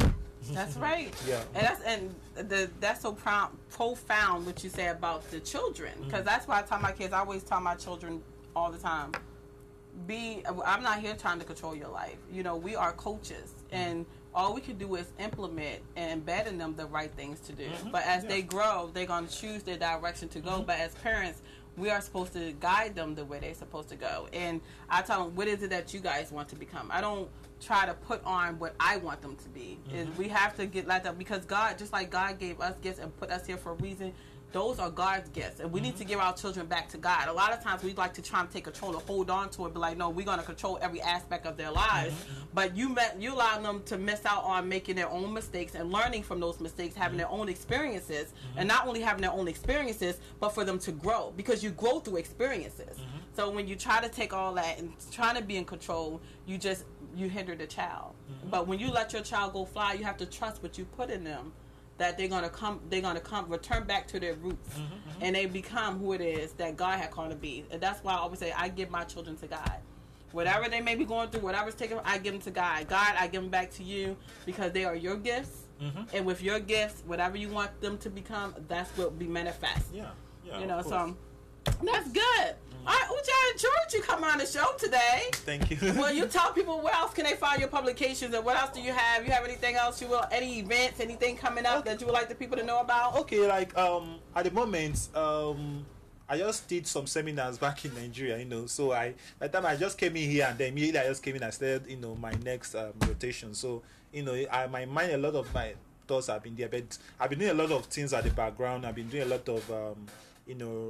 That's right. Yeah. And that's so profound what you say about the children, because that's why I tell my kids. I always tell my children all the time, I'm not here trying to control your life. You know, we are coaches, and all we can do is implement and embed in them the right things to do. But as they grow, they're going to choose their direction to go. But as parents, we are supposed to guide them the way they're supposed to go. And I tell them, what is it that you guys want to become? I don't try to put on what I want them to be. Is we have to get like that, because God, just like God gave us gifts and put us here for a reason, those are God's gifts, and we need to give our children back to God. A lot of times we like to try and take control or hold on to it, but like, no, we're going to control every aspect of their lives. But you allow them to miss out on making their own mistakes and learning from those mistakes, having their own experiences, and not only having their own experiences, but for them to grow, because you grow through experiences. So when you try to take all that and trying to be in control, you hinder the child. But when you let your child go fly, you have to trust what you put in them, that they're gonna come, return back to their roots, and they become who it is that God had called to be. And that's why I always say, I give my children to God. Whatever they may be going through, whatever's taking, I give them to God. God, I give them back to you, because they are your gifts, and with your gifts, whatever you want them to become, that's what will be manifest. So that's good. All right, I enjoyed you coming on the show today. Thank you. Well, you tell people where else can they find your publications, and what else do you have? You have anything else any events, anything coming up that you would like the people to know about? Okay, like at the moment, I just did some seminars back in Nigeria, So by the time I just came in here, and then immediately I just came in, I started, my next rotation. So my mind, a lot of my thoughts have been there, but I've been doing a lot of things at the background. I've been doing a lot of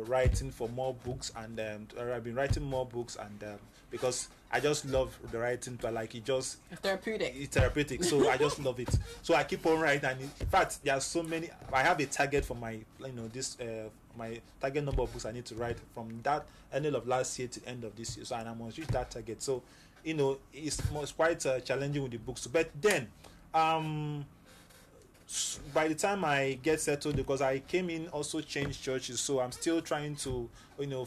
writing for more books, and I've been writing more books, and because I just love the writing, but like it's therapeutic, so I just love it. So I keep on writing, and in fact, there are so many. I have a target for my my target number of books I need to write from that end of last year to end of this year. So, and I must reach that target. So it's quite challenging with the books, but then by the time I get settled, because I came in also changed churches, so I'm still trying to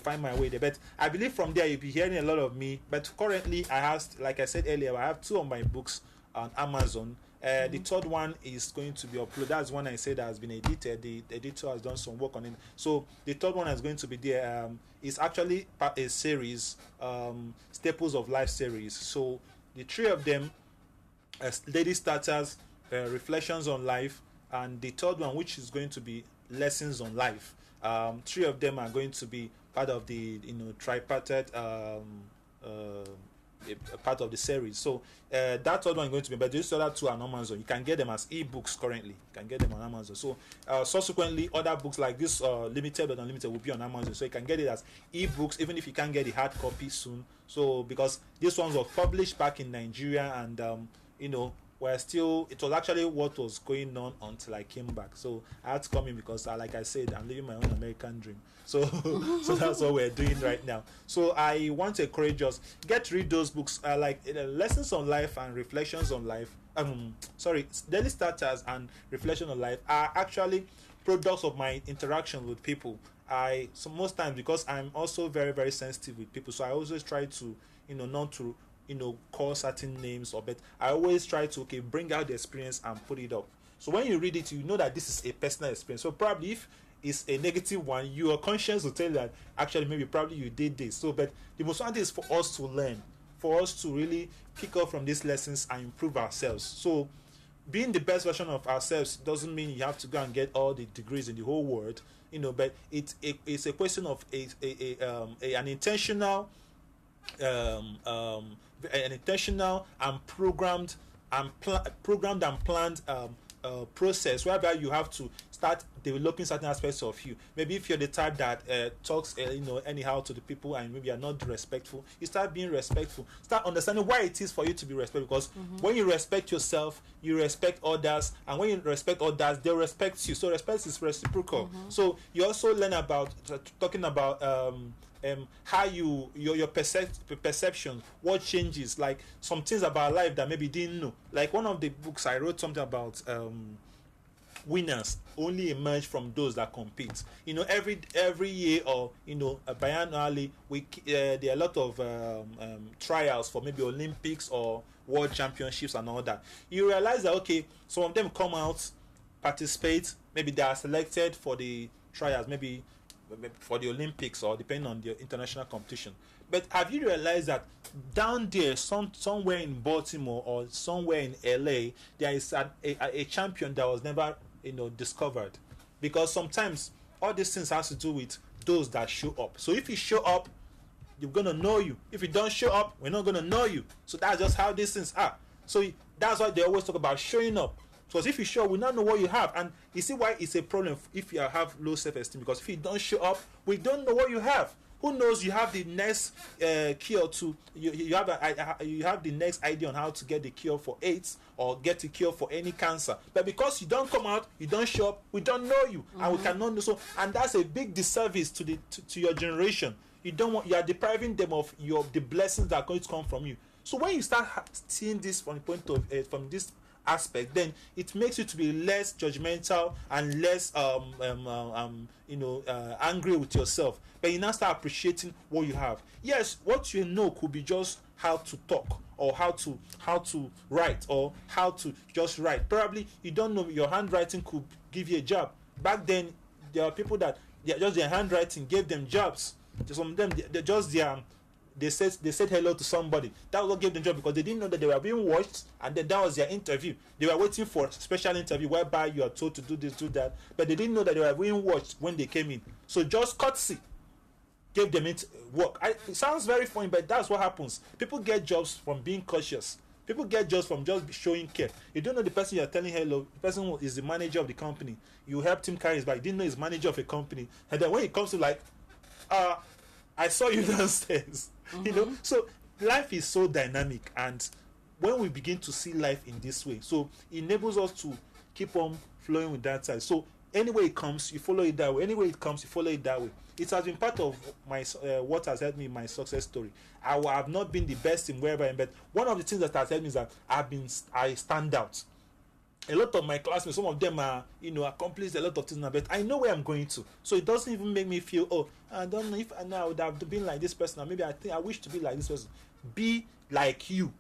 find my way there. But I believe from there you'll be hearing a lot of me. But currently I have, like I said earlier, I have 2 of my books on Amazon. The third one is going to be uploaded. That's one I said that has been edited. The editor has done some work on it. So the third one is going to be there. It's actually a series, Staples of Life series. So the 3 of them, lady starters, reflections on life, and the third one, which is going to be lessons on life. 3 of them are going to be part of the tripartite part of the series. So that third one is going to be, but these other 2 are on Amazon. You can get them as ebooks currently. You can get them on Amazon. So subsequently, other books like this, limited but unlimited, will be on Amazon. So you can get it as ebooks, even if you can't get the hard copy soon. So because this one was published back in Nigeria, and it was actually what was going on until I came back. So I had to come in because, like I said, I'm living my own American dream. So that's what we're doing right now. So I want to encourage us, get read those books, like Lessons on Life and Reflections on Life. Daily Starters and Reflection on Life are actually products of my interaction with people. So most times, because I'm also very, very sensitive with people, so I always try to, not to call certain names, but I always try to bring out the experience and put it up. So when you read it, you know that this is a personal experience. So probably if it's a negative one, your conscience will tell you that actually probably you did this. So, but the most important thing is for us to learn, for us to really pick up from these lessons and improve ourselves. So being the best version of ourselves doesn't mean you have to go and get all the degrees in the whole world, but it's a question of an intentional and programmed and planned process, whereby you have to start developing certain aspects of you. Maybe if you're the type that talks anyhow to the people, and maybe you're not respectful, you start being respectful. Start understanding why it is for you to be respectful, because when you respect yourself, you respect others, and when you respect others, they'll respect you. So respect is reciprocal. So you also learn about talking about how your perception, what changes, like some things about life that maybe you didn't know. Like one of the books I wrote something about winners only emerge from those that compete. Every year, or biannually, there are a lot of trials for maybe Olympics or World Championships and all that. You realize that some of them come out, participate, maybe they are selected for the trials, maybe for the Olympics, or depending on the international competition. But have you realized that down there, somewhere in Baltimore or somewhere in LA, there is a champion that was never, discovered, because sometimes all these things has to do with those that show up. So if you show up, you're gonna know you. If you don't show up, we're not gonna know you. So that's just how these things are. So that's why they always talk about showing up. Because if you show up, we don't know what you have. And you see why it's a problem if you have low self-esteem. Because if you don't show up, we don't know what you have. Who knows? You have the next cure to you have the next idea on how to get the cure for AIDS or get the cure for any cancer. But because you don't come out, you don't show up, we don't know you, and we cannot know. So, and that's a big disservice to your generation. You are depriving them of the blessings that are going to come from you. So when you start seeing this from the point of from this aspect, then it makes you to be less judgmental and less angry with yourself. But you now start appreciating what you have. Yes, what you know could be just how to talk or how to write or how to just write. Probably you don't know your handwriting could give you a job. Back then, there are people that just their handwriting gave them jobs. Some of them, they said hello to somebody. That was what gave them job, because they didn't know that they were being watched, and then that was their interview. They were waiting for a special interview whereby you are told to do this, do that, but they didn't know that they were being watched when they came in. So just courtesy gave them work. It sounds very funny, but that's what happens. People get jobs from being cautious. People get jobs from just showing care. You don't know the person you're telling hello. The person who is the manager of the company. You helped him carry his bag. You didn't know he's manager of a company. And then when it comes to like, I saw you downstairs. So life is so dynamic, and when we begin to see life in this way, so it enables us to keep on flowing with that side. So anyway it comes, you follow it that way. Anyway it comes, you follow it that way. It has been part of my what has helped me in my success story. I have not been the best in wherever I am, but one of the things that has helped me is that I stand out. A lot of my classmates, some of them are, accomplished a lot of things now, but I know where I'm going to. So it doesn't even make me feel, I don't know if I would have been like this person, or maybe I wish to be like this person. Be like you,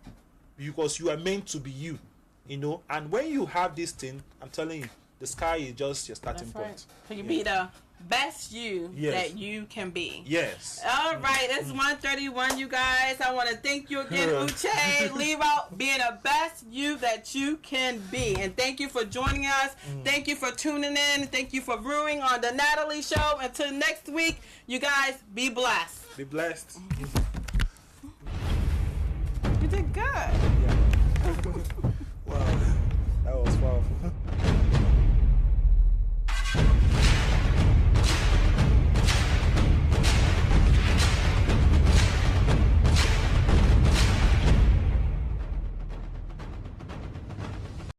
because you are meant to be you, And when you have this thing, I'm telling you, the sky is just your starting point. So you be the best you that you can be. Yes. All right, it's 1:31, you guys. I want to thank you again, Uche. Leave out being the best you that you can be. And thank you for joining us. Thank you for tuning in. Thank you for viewing on the Nathalie Show. Until next week, you guys be blessed. Be blessed. You did good.